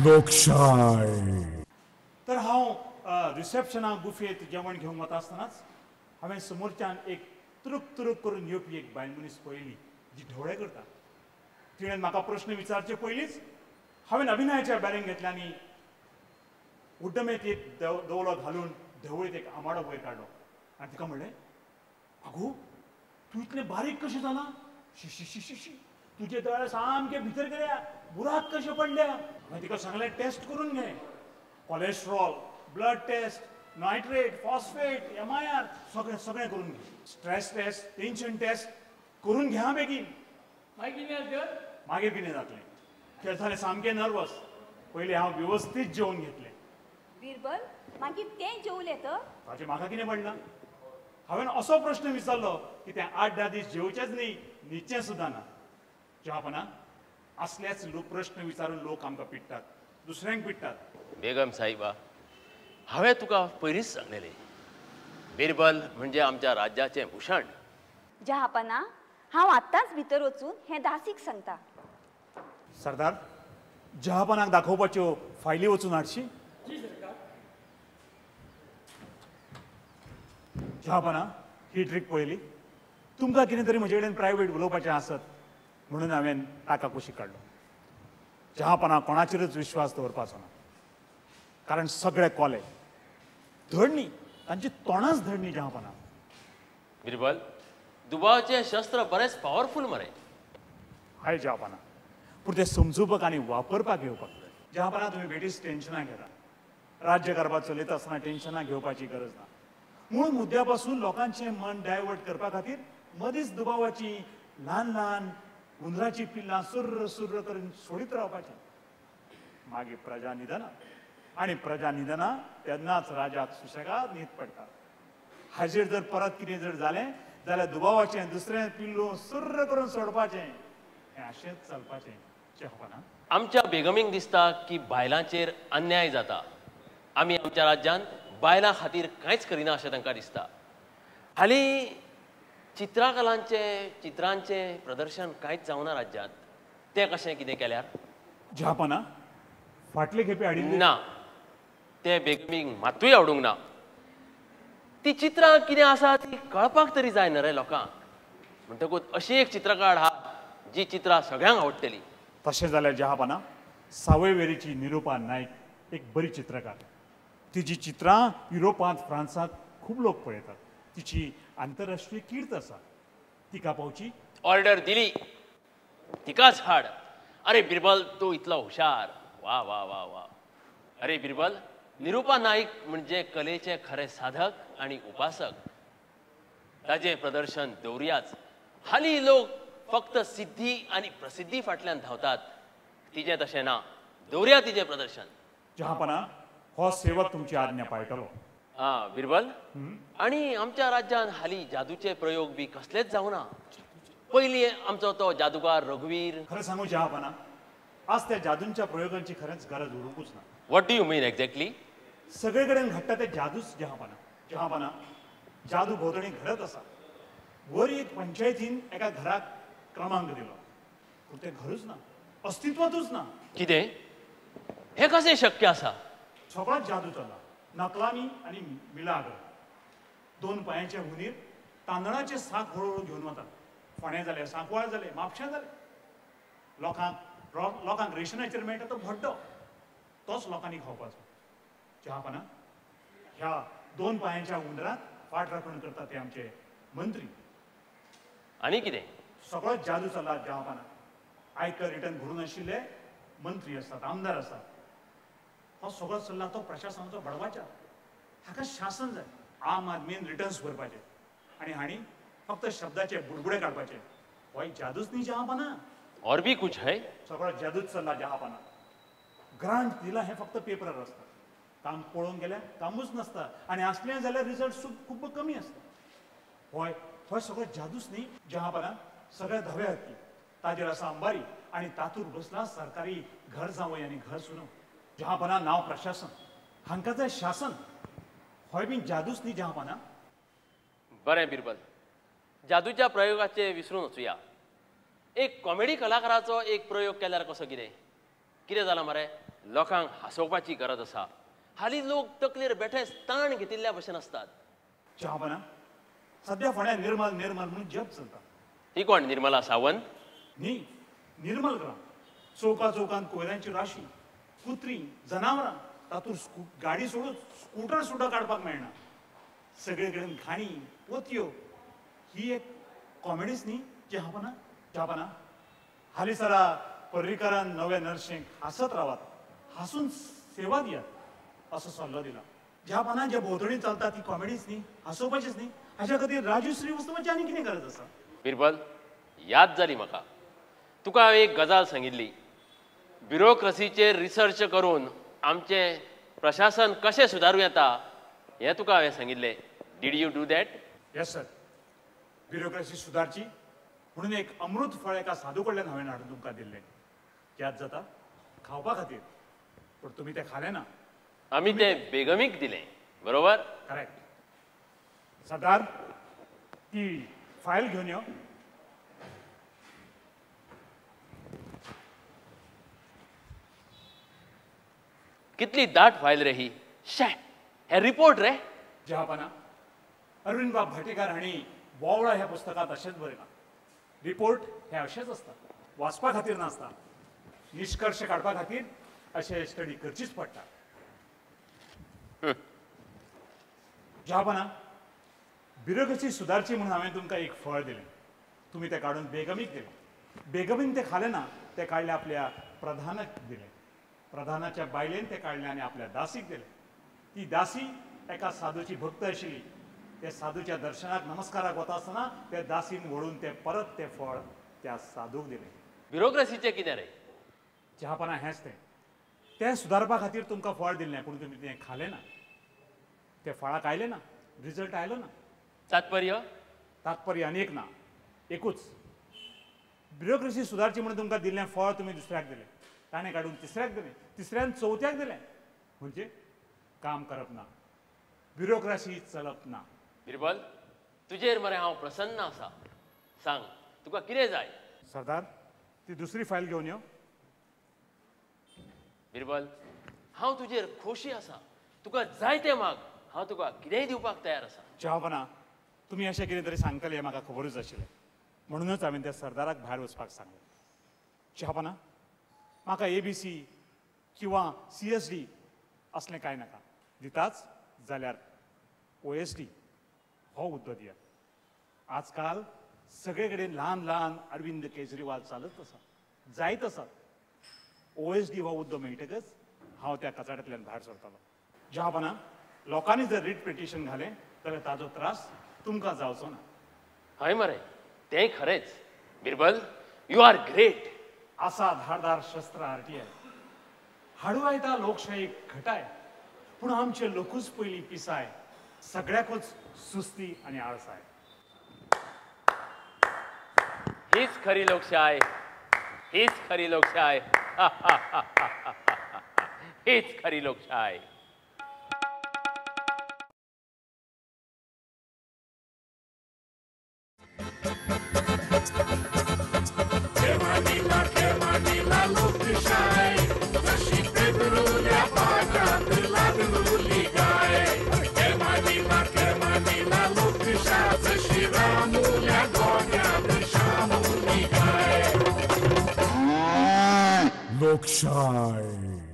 लोकशाही. तर हांव रिसेप्शनाक गुफेत जेवण घेवंक वता आसतनाच हांवें समोरच्यान एक तुरुक तुरुक करून येवपी एक बायल मनीस पळयली जी ढवळे करता. तिणें म्हाका प्रश्न विचारचे पयलींच हांवें अभिनयाच्या बॅरेंक घेतले आनी उड्डमेत एक दवलो घालून ढवळीत एक आमाडो वयर काडलो आनी तिका म्हणलें, आगो तूं इतलें बारीक कशें जाला? शी शी शी शी शी तुजे दोळे सामके भितर गेल्या, बुराक कशें पडल्या. हांवें तिका सांगलें टेस्ट करून घे, cholesterol, blood test, nitrate, phosphate, MIR सगळें सगळें करून घे. स्ट्रेस टेस्ट, टेन्शन टेस्ट करून घे हां बेगीन. मागीर कितें जातलें? तें जालें सामकें नर्वस. पयलीं हांव वेवस्थीत जेवून घेतलें. बिरबल मागीर तें जेवलें तर ताचें म्हाका कितें पडलां? हांवें असो प्रश्न विचारलो की तें 8-10 दीस जेवचेंच न्ही, न्हिदचें सुद्दां ना. जेवपना असलेच लोक प्रश्न विचारून लोक आमकां पिट्टात, दुसऱ्यांक पिट्टात. बेगम साहिबा, हांवें तुका पयलींच सांगलेलें, बिरबल म्हणजे आमच्या राज्याचें भुशण. जहापना हांव आतांच भितर वचून हें दासीक सांगता. सरदार, जहापनाक दाखोवपाच्यो फायली वचून हाडशी. जहापना, ही ट्रीक पळयली. तुमकां कितें तरी म्हजे कडेन प्रायवेट उलोवपाचें आसत म्हणून हांवें ताका कुशीक काडलो. जहापना कोणाचेरच विश्वास दवरपाचो ना, कारण सगळे कोले धड न्ही, तांची तोंडांच धड न्ही. जहापना, बिरबल, दुबावचें शस्त्र बरेंच पॉवरफूल मरे. हाय जहापना, पूण तें समजुपाक आनी वापरपाक येवपाक जाय. जहापना, तुमी बेठीच टेन्शनां घेता. राज्य कारभार चलयता आसतना टेन्शनां घेवपाची गरज ना. मूळ मुद्द्या पासून लोकांचें मन डायवर्ट करपा खातीर मदींच दुबावाची ल्हान ल्हान उंदराची पिल्लां सुर्र सुर्र करून सोडीत रावपाचें. मागीर प्रजा निदना, आनी प्रजा निदना तेन्नाच राजाक सुशेगाद न्हीद पडटा. हाजेर जर परत कितें जर जालें जाल्यार दुबावाचें दुसरें पिल्लू सुर्र करून सोडपाचें. हें अशेंच चलपाचें. जहापना, आमच्या बेगमीक दिसता की बायलांचेर अन्याय जाता. आमी आमच्या राज्यांत बायलां खातीर कांयच करिना अशें तांकां दिसता. हालीं चित्रांचें प्रदर्शन कांयच जावना राज्यांत. तें कशें कितें केल्यार? जहापना, फाटले खेपे हाडिल्ली ना, तें बेगमीक मात्तूय आवडूंक ना. ती चित्रां कितें आसा ती कळपाक तरी जाय न्ही रे लोकांक. म्हणटकूच अशी एक चित्रकार आहा जी चित्रां सगळ्यांक आवडटली. तशें जाल्यार जहापना, सावयवेरेची निरुपा नायक एक बरी चित्रकार. तिची चित्रां युरोपांत फ्रांसांत खूब लोक पळयतात. तिची आंतरराष्ट्रीय कीर्त आसा. तिका पावची. ऑर्डर दिली, तिकाच हाड. अरे बिरबल, तूं इतलो हुशार. वा वा वा वा. अरे बिरबल, निरुपा नाईक म्हणजे कलेचे खरे साधक आणि उपासक. ताजें प्रदर्शन दवरुयाच. हालीं लोक फक्त सिद्धी आनी प्रसिद्धी फाटल्यान धांवतात. तिजें तशें ना. दवरुया तिजें प्रदर्शन. जहापना, हो सेवक तुमची आज्ञा पाळटलो. हां बिरबल, आनी आमच्या राज्यांत हालीं जादूचे प्रयोग बी कसलेच जावना. पयलीं आमचो तो जादूगार रघुवीर. खरें सांगू जहापना, आज त्या जादूंच्या प्रयोगांची खरेंच गरज उरूंकूच ना. What do you mean exactly? सगळे कडेन घडटा ते जादूच. जहापना, जहापना, जादू भोंवतणी घडत आसा. वर एक पंचायतीन एका घराक क्रमांक दिलो, पूण तें घरूच ना, अस्तित्वातूच ना. कितें? हें कशें शक्य आसा? सगळोच जादू चल्ला. नकलामी आनी मिलाग्र. 2 पांयाचे हुंदीर तांदळाचे साक हळूहळू घेवन वतात. फोंडे जाले, सांकवाळ जाले, म्हापश्यां जाले. लोकांक रेशनाचेर मेळटा तो भड्डो, तोच लोकांनी खावपाचो. जहापना, ह्या 2 पांयाच्या हुंदराक फाट राखण करता ते आमचे मंत्री. आनी कितें? सगळोच जादू चल्ला. जहापना, आयकर रिटर्न भरून नाशिल्ले मंत्री आसतात, आमदार आसतात. हो सगळो चल्ला तो प्रशासनाचो बडवाचा. हाका शासन जाय. आम आदमीन रिटर्न्स भरपाचे आनी हांणी फक्त शब्दाचे बुडबुडे काडपाचे. हो जादूच न्ही जहापना. और भी कुछ है? सगळो जादूच चल्ला. जहापना, ग्रांट दिला हें फक्त पेपरार आसता. काम पळोवंक गेल्यार कामूच नासता, आनी असलें जाल्यार रिजल्ट खूब कमी आसता. होय होय सगळो जादूच न्ही जहापना. सगळे धवे हत्ती, ताजेर आसा अंबारी, आनी तातूंत बसला सरकारी घर जावय आनी घर सुनो. जहापना, नांव प्रशासन, हांकां जाय शासन. होय बीन जादूच न्ही जहापना. बरें बिरबल, जादूच्या प्रयोगाचे विसरून वचुया. एक कॉमेडी कलाकाराचो एक प्रयोग केल्यार कसो कितें? कितें जालां मरे लोकांक हांसोवपाची गरज आसा हालीं लोक तकलेर बेठेच ताण घेतिल्ल्या भशेन असतात चहापना सध्या फोंड्या निर्मल निर्मल म्हणून जप चलता ती कोण निर्मला सावंत न्ही निर्मल ग्राम चौका चौकांत कोयरांची राशी कुत्री जनावरां तातूंत गाडी सोडून स्कूटर सुद्दां काडपाक मेळना सगळे कडेन घाणी पोतयो ही एक कॉमेडीच न्ही चहापना हालीसरा पर्रीकारान नव्या नर्शेंक हांसत रावात हांसून सेवा दियात असो सल्लो दिला ज्या ज्या भोंवतणी चलता ती कॉमेडीच न्ही हांसोवपाचीच न्ही हाच्या खातीर राजश्री वचपाची आनी कितें गरज आसा बिरबल याद जाली म्हाका तुका हांवें एक गजाल सांगिल्ली ब्युरोक्रसीचेर रिसर्च करून आमचें प्रशासन कशें सुदारूं येता हें तुका हांवें सांगिल्लें did you do that yes sir bureaucracy सुदारची म्हणून एक अमृत फळ एका साधू कडल्यान हांवें हाडून तुमकां दिल्लें याद जाता खावपा खातीर पूण तुमी तें खालें ना आमी तें बेगमीक दिलें बरोबर करेक्ट सरदार ती फायल घेवन यो कितली दाट फायल रे ही शे हे रिपोर्ट रे जहापना अरविंद बाब भाटेकार हांणी बोवळा ह्या पुस्तकांत अशेंच बरयलां रिपोर्ट हे अशेंच आसता वाचपा खातीर नासता निश्कर्श काडपा खातीर अशें स्टडी करचीच पडटा जहापना ब्युरोक्रसी सुदारची म्हणून हांवें तुमकां एक फळ दिलें तुमी तें काडून बेगमीक दिलें बेगमीन तें खालें ना तें काडलें आपल्या प्रधानाक दिलें प्रधानाच्या बायलेन तें काडलें आनी आपल्या दासीक दिलें ती दासी एका साधूची भक्त आशिल्ली त्या साधूच्या दर्शनाक नमस्काराक वता आसतना त्या दासीन व्हडून तें परत तें फळ त्या साधूक दिलें ब्युरोक्रसीचें कितें रे चहापना हेंच तें सुदारपा खातीर तुमकां फळ दिल्लें पूण तुमी तें खालें ना तें फळाक आयलें ना रिजल्ट आयलो ना तात्पर्य आनी एक ना एकूच ब्युरोक्रसी सुदारची म्हणून तुमकां दिल्लें फळ तुमी दुसऱ्याक दिलें ताणें काडून तिसऱ्याक दिलें तिसऱ्यान चवथ्याक दिलें म्हणजे काम करप ना ब्युरोक्रसी चलप ना बिरबल तुजेर मरे हांव प्रसन्न आसा सांग तुका कितें जाय सरदार ती दुसरी फायल घेवन यो बिरबल हांव तुजेर खोशी आसा तुका जाय तें माग हांव तुका कितेंय दिवपाक तयार आसा चहापना तुमी अशें कितें तरी सांगतले हें म्हाका खबरूच आशिल्लें म्हणूनच हांवें त्या सरदाराक भायर वचपाक सांगलें चहापना म्हाका ABC किंवा CSD असलें कांय नाका दिताच जाल्यार OSD हो हुद्दो दियात आजकाल सगळे कडेन ल्हान ल्हान अरविंद केजरीवाल चालत आसा जायत आसात OSD हो हुद्दो मेळटकच हांव त्या कचाड्यांतल्यान भायर सरतलो जहापना लोकांनी जर रीट पिटिशन घालें जाल्यार ताजो त्रास तुमकां जावचो ना हय मरे तें खरेंच बिरबल यू आर ग्रेट आसा धारदार शस्त्र RTI हाडू येता लोकशाहीक घटाय पूण आमचे लोकूच पयलीं पिसाय सगळ्याकूच सुस्ती आनी आळसाय हीच खरी लोकशाय हीच खरी लोकशाय हीच खरी लोकशाय Lokshai.